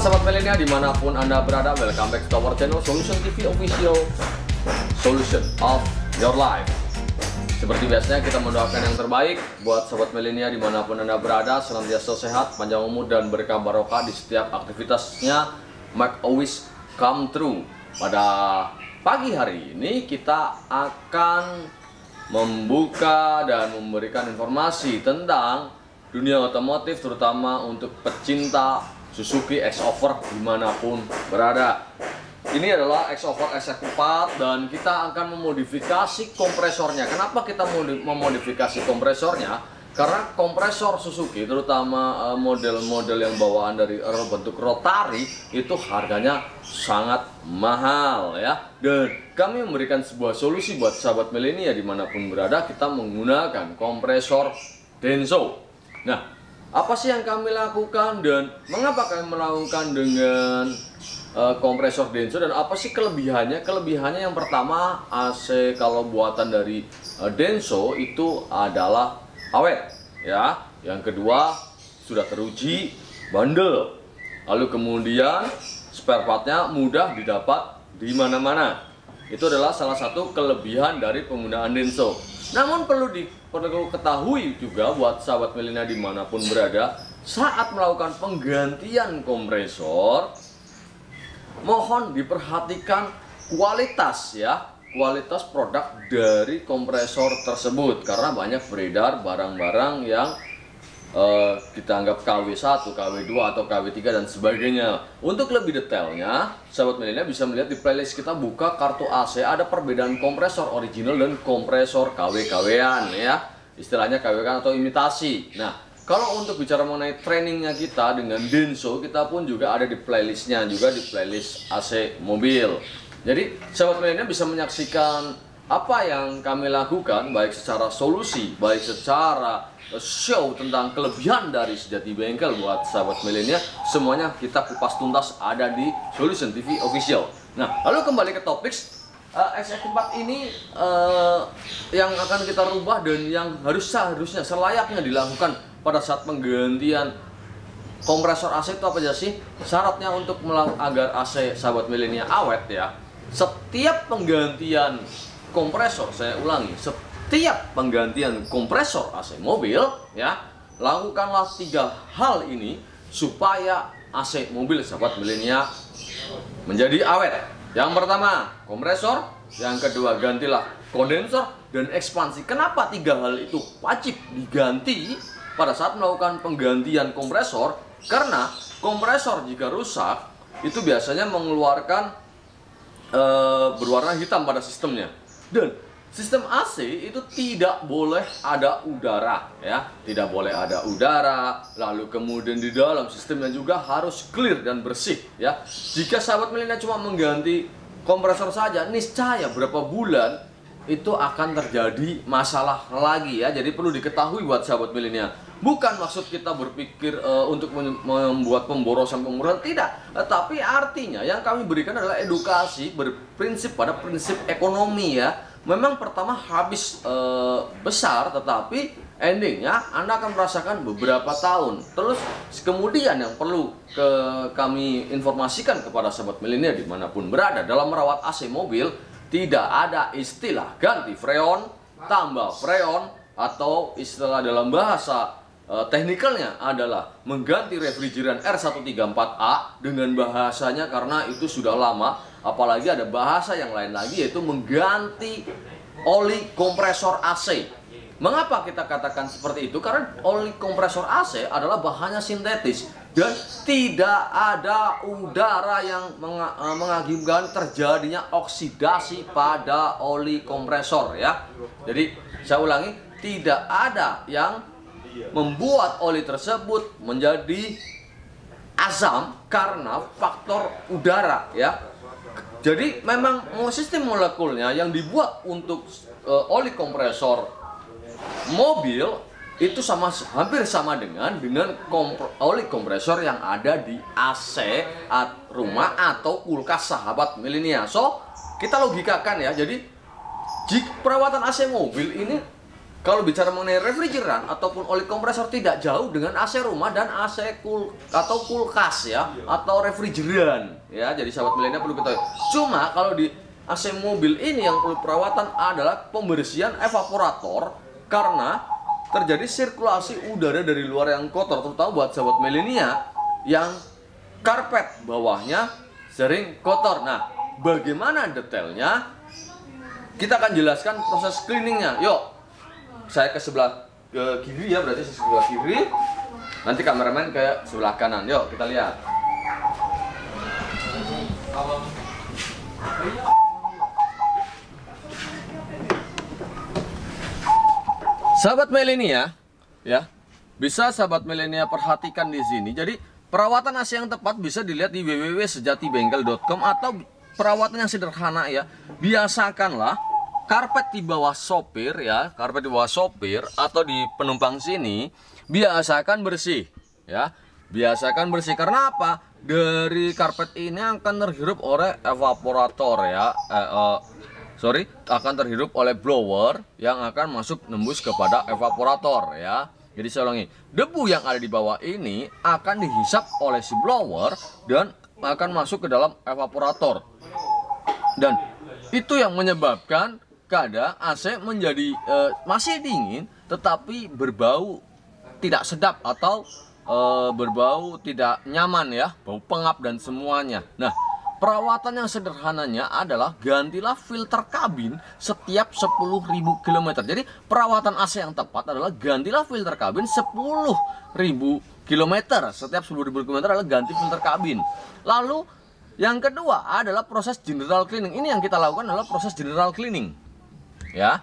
sahabat milenial dimanapun Anda berada, welcome back to our channel Solution TV Official, Solution of Your Life. Seperti biasanya kita mendoakan yang terbaik buat sahabat milenial dimanapun Anda berada, senantiasa sehat, panjang umur dan berkah barokah di setiap aktivitasnya. Make a wish come true. Pada pagi hari ini kita akan membuka dan memberikan informasi tentang dunia otomotif, terutama untuk pecinta Suzuki X-Over dimanapun berada. Ini adalah X-Over SX4 dan kita akan memodifikasi kompresornya. Kenapa kita memodifikasi kompresornya? Karena kompresor Suzuki, terutama model-model yang bawaan dari bentuk rotari, itu harganya sangat mahal ya. Dan kami memberikan sebuah solusi buat sahabat milenial dimanapun berada. Kita menggunakan kompresor Denso. Nah, apa sih yang kami lakukan dan mengapa kami melakukan dengan kompresor Denso dan apa sih kelebihannya? Kelebihannya yang pertama, AC kalau buatan dari Denso itu adalah awet ya. Yang kedua, sudah teruji bandel. Lalu kemudian spare partnya mudah didapat di mana-mana. Itu adalah salah satu kelebihan dari penggunaan Denso. Namun perlu ketahui juga buat sahabat milenial dimanapun berada, saat melakukan penggantian kompresor, mohon diperhatikan kualitas ya, kualitas produk dari kompresor tersebut, karena banyak beredar barang-barang yang kita anggap KW1, KW2 atau KW3 dan sebagainya. Untuk lebih detailnya, sahabat milenial bisa melihat di playlist kita, buka kartu AC, ada perbedaan kompresor original dan kompresor KW-KW-an ya. Istilahnya KW-an atau imitasi. Nah, kalau untuk bicara mengenai trainingnya kita dengan Denso, kita pun juga ada di playlistnya, juga di playlist AC mobil. Jadi sahabat milenial bisa menyaksikan apa yang kami lakukan, baik secara solusi, baik secara show tentang kelebihan dari sejati bengkel buat sahabat milenial. Semuanya kita kupas tuntas ada di Solution TV Official. Nah, lalu kembali ke topik SX4 ini, yang akan kita rubah dan yang harusnya selayaknya dilakukan pada saat penggantian kompresor AC itu apa aja sih? Syaratnya untuk agar AC sahabat milenial awet ya. Setiap penggantian kompresor, saya ulangi, setiap penggantian kompresor AC mobil ya, lakukanlah 3 hal ini supaya AC mobil sahabat milenial menjadi awet. Yang pertama, kompresor. Yang kedua, gantilah kondensor dan ekspansi. Kenapa 3 hal itu wajib diganti pada saat melakukan penggantian kompresor? Karena kompresor jika rusak itu biasanya mengeluarkan berwarna hitam pada sistemnya. Dan sistem AC itu tidak boleh ada udara ya, tidak boleh ada udara. Lalu kemudian di dalam sistemnya juga harus clear dan bersih ya. Jika sahabat milenial cuma mengganti kompresor saja, niscaya berapa bulan itu akan terjadi masalah lagi ya. Jadi perlu diketahui buat sahabat milenial, bukan maksud kita berpikir untuk membuat pemborosan, tidak. Tapi artinya yang kami berikan adalah edukasi berprinsip pada prinsip ekonomi ya. Memang pertama habis besar, tetapi endingnya Anda akan merasakan beberapa tahun. Terus kemudian yang perlu kami informasikan kepada sahabat milenial dimanapun berada, dalam merawat AC mobil tidak ada istilah ganti freon, tambah freon, atau istilah dalam bahasa teknikalnya adalah mengganti refrigeran R134A dengan bahasanya, karena itu sudah lama. Apalagi ada bahasa yang lain lagi, yaitu mengganti oli kompresor AC. Mengapa kita katakan seperti itu? Karena oli kompresor AC adalah bahannya sintetis dan tidak ada udara yang mengakibatkan terjadinya oksidasi pada oli kompresor ya. Jadi saya ulangi, tidak ada yang membuat oli tersebut menjadi asam karena faktor udara ya. Jadi memang sistem molekulnya yang dibuat untuk oli kompresor mobil itu hampir sama dengan oli kompresor yang ada di AC rumah atau kulkas sahabat milenial. So kita logikakan ya. Jadi jika perawatan AC mobil ini kalau bicara mengenai refrigeran ataupun oli kompresor tidak jauh dengan AC rumah dan AC atau kulkas ya, atau refrigeran ya. Jadi sahabat milenial perlu ketahui. Cuma kalau di AC mobil ini yang perlu perawatan adalah pembersihan evaporator, karena terjadi sirkulasi udara dari luar yang kotor, terutama buat sahabat milenial yang karpet bawahnya sering kotor. Nah, bagaimana detailnya? Kita akan jelaskan proses cleaningnya. Yuk, saya ke sebelah kiri ya, berarti saya sebelah kiri. Nanti kameramen ke sebelah kanan. Yuk, kita lihat. Sahabat milenial ya, bisa sahabat milenial perhatikan di sini. Jadi perawatan AC yang tepat bisa dilihat di www.sejatibengkel.com, atau perawatan yang sederhana ya. Biasakanlah karpet di bawah sopir ya, karpet di bawah sopir atau di penumpang sini biasakan bersih ya. Biasakan bersih, karena apa? Dari karpet ini akan terhirup oleh evaporator ya. Akan terhirup oleh blower yang akan masuk nembus kepada evaporator ya. Jadi saya ulangi, debu yang ada di bawah ini akan dihisap oleh si blower dan akan masuk ke dalam evaporator. Dan itu yang menyebabkan kadang AC menjadi masih dingin tetapi berbau tidak sedap atau berbau tidak nyaman ya, bau pengap dan semuanya. Nah, perawatan yang sederhananya adalah gantilah filter kabin setiap 10.000 km. Jadi perawatan AC yang tepat adalah gantilah filter kabin 10.000 km. Setiap 10.000 km adalah ganti filter kabin. Lalu yang kedua adalah proses general cleaning. Ini yang kita lakukan adalah proses general cleaning ya.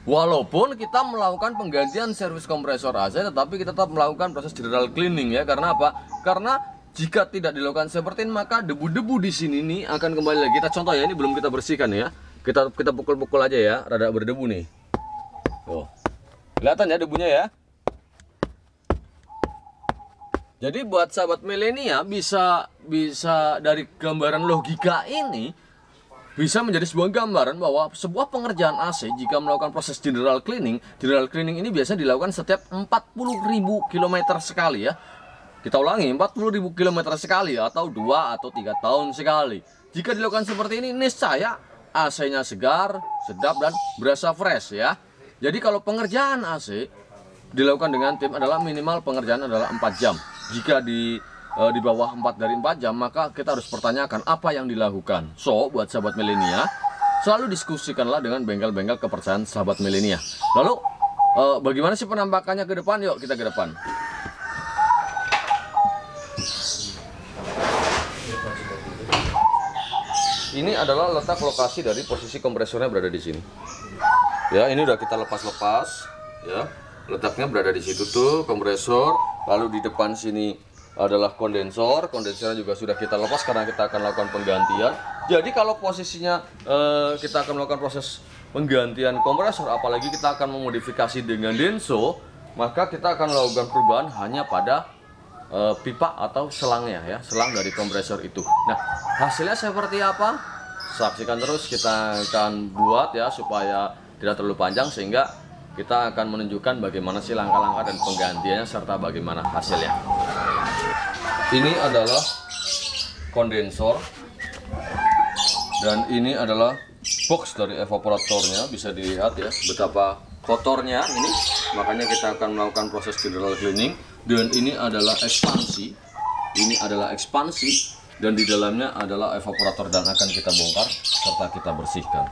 Walaupun kita melakukan penggantian servis kompresor AC, tetapi kita tetap melakukan proses general cleaning ya. Karena apa? Karena jika tidak dilakukan seperti ini, maka debu-debu di sini nih akan kembali lagi. Kita contoh ya, ini belum kita bersihkan ya. Kita pukul-pukul aja ya, rada berdebu nih. Tuh. Kelihatan ya debunya ya. Jadi buat sahabat milenial bisa dari gambaran logika ini bisa menjadi sebuah gambaran bahwa sebuah pengerjaan AC jika melakukan proses general cleaning ini biasa dilakukan setiap 40.000 km sekali ya. Kita ulangi, 40.000 km sekali atau 2 atau 3 tahun sekali. Jika dilakukan seperti ini, niscaya AC-nya segar, sedap dan berasa fresh ya. Jadi kalau pengerjaan AC dilakukan dengan tim adalah minimal pengerjaan adalah 4 jam. Jika di bawah 4 dari 4 jam, maka kita harus pertanyakan apa yang dilakukan. So, buat sahabat milenial, selalu diskusikanlah dengan bengkel-bengkel kepercayaan sahabat milenial. Lalu, bagaimana sih penampakannya ke depan? Yuk kita ke depan. Ini adalah letak lokasi dari posisi kompresornya berada di sini. Ya, ini udah kita lepas-lepas. Ya, letaknya berada di situ tuh kompresor. Lalu di depan sini adalah kondensornya juga sudah kita lepas karena kita akan lakukan penggantian. Jadi kalau posisinya kita akan melakukan proses penggantian kompresor, apalagi kita akan memodifikasi dengan Denso, maka kita akan melakukan perubahan hanya pada pipa atau selangnya ya, selang dari kompresor itu. Nah, hasilnya seperti apa? Saksikan terus, kita akan buat ya supaya tidak terlalu panjang, sehingga kita akan menunjukkan bagaimana sih langkah-langkah dan penggantiannya serta bagaimana hasilnya. Ini adalah kondensor dan ini adalah box dari evaporatornya. Bisa dilihat ya betapa kotornya ini, makanya kita akan melakukan proses general cleaning. Dan ini adalah ekspansi, dan di dalamnya adalah evaporator dan akan kita bongkar serta kita bersihkan.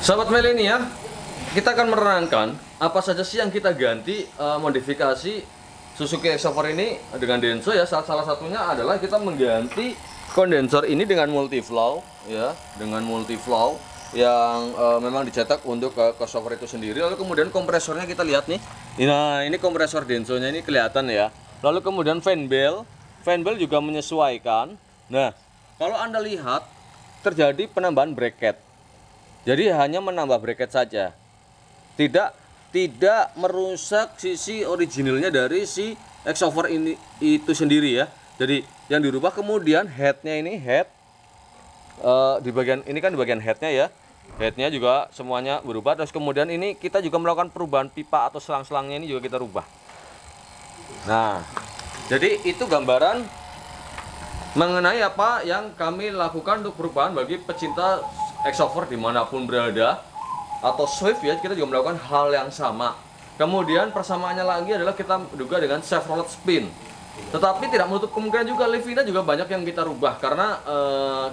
Sahabat milenial, kita akan menerangkan apa saja sih yang kita ganti modifikasi Suzuki Exover ini dengan Denso ya. Salah satunya adalah kita mengganti kondensor ini dengan multiflow ya, dengan multiflow yang memang dicetak untuk crossover itu sendiri. Lalu kemudian kompresornya kita lihat nih. Nah, ini kompresor Densonya ini kelihatan ya. Lalu kemudian fan bell juga menyesuaikan. Nah, kalau Anda lihat terjadi penambahan bracket. Jadi hanya menambah bracket saja. Tidak merusak sisi originalnya dari si Exover ini itu sendiri ya. Jadi yang dirubah kemudian headnya ini di bagian ini kan di bagian headnya ya. headnya juga semuanya berubah. Terus kemudian ini kita juga melakukan perubahan pipa atau selang-selangnya ini juga kita rubah. Nah, jadi itu gambaran mengenai apa yang kami lakukan untuk perubahan bagi pecinta X-Over dimanapun berada, atau Swift ya, kita juga melakukan hal yang sama. Kemudian persamaannya lagi adalah kita juga dengan Chevrolet Spin. Tetapi tidak menutup kemungkinan juga Livina juga banyak yang kita rubah karena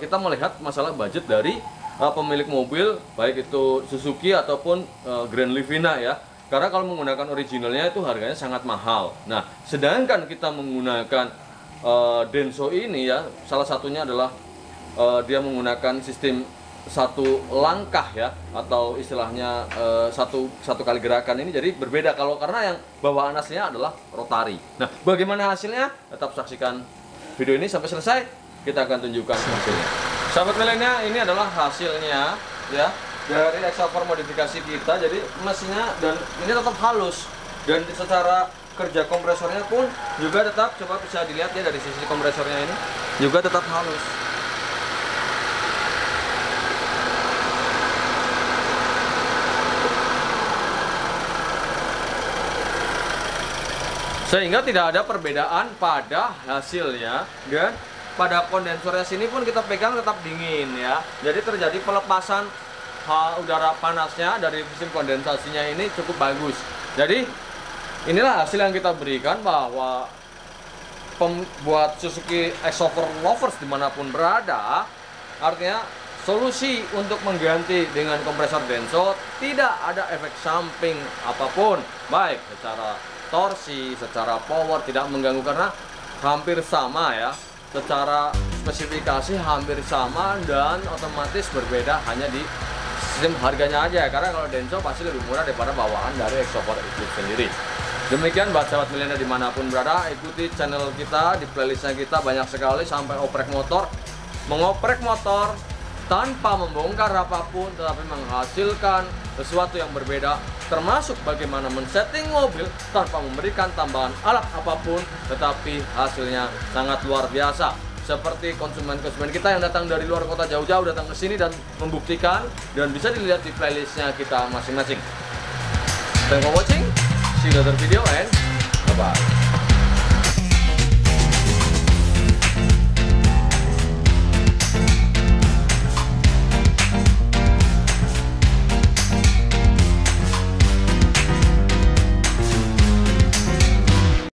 kita melihat masalah budget dari pemilik mobil, baik itu Suzuki ataupun Grand Livina ya. Karena kalau menggunakan originalnya itu harganya sangat mahal. Nah, sedangkan kita menggunakan Denso ini ya, salah satunya adalah dia menggunakan sistem satu langkah ya, atau istilahnya satu kali gerakan ini, jadi berbeda kalau karena yang bawaan aslinya adalah rotari. Nah, bagaimana hasilnya? Tetap saksikan video ini sampai selesai, kita akan tunjukkan hasilnya. Sahabat milenial, ini adalah hasilnya ya dari X-Over modifikasi kita. Jadi mesinnya dan ini tetap halus, dan secara kerja kompresornya pun juga tetap, coba bisa dilihat ya dari sisi kompresornya ini juga tetap halus. Sehingga tidak ada perbedaan pada hasilnya, dan pada kondensornya sini pun kita pegang tetap dingin ya. Jadi terjadi pelepasan udara panasnya dari sistem kondensasinya ini cukup bagus. Jadi inilah hasil yang kita berikan, bahwa pembuat Suzuki X-Over lovers dimanapun berada, artinya solusi untuk mengganti dengan kompresor Denso tidak ada efek samping apapun, baik secara torsi, secara power tidak mengganggu karena hampir sama ya, secara spesifikasi hampir sama, dan otomatis berbeda hanya di sistem harganya aja, karena kalau Denso pasti lebih murah daripada bawaan dari X-Over itu sendiri. Demikian buat sahabat milenial dimanapun berada, ikuti channel kita, di playlistnya kita banyak sekali sampai oprek motor, mengoprek motor tanpa membongkar apapun, tetapi menghasilkan sesuatu yang berbeda, termasuk bagaimana men-setting mobil tanpa memberikan tambahan alat apapun, tetapi hasilnya sangat luar biasa. Seperti konsumen-konsumen kita yang datang dari luar kota jauh-jauh datang ke sini dan membuktikan, dan bisa dilihat di playlistnya kita masing-masing. Thanks for watching, see you in another video and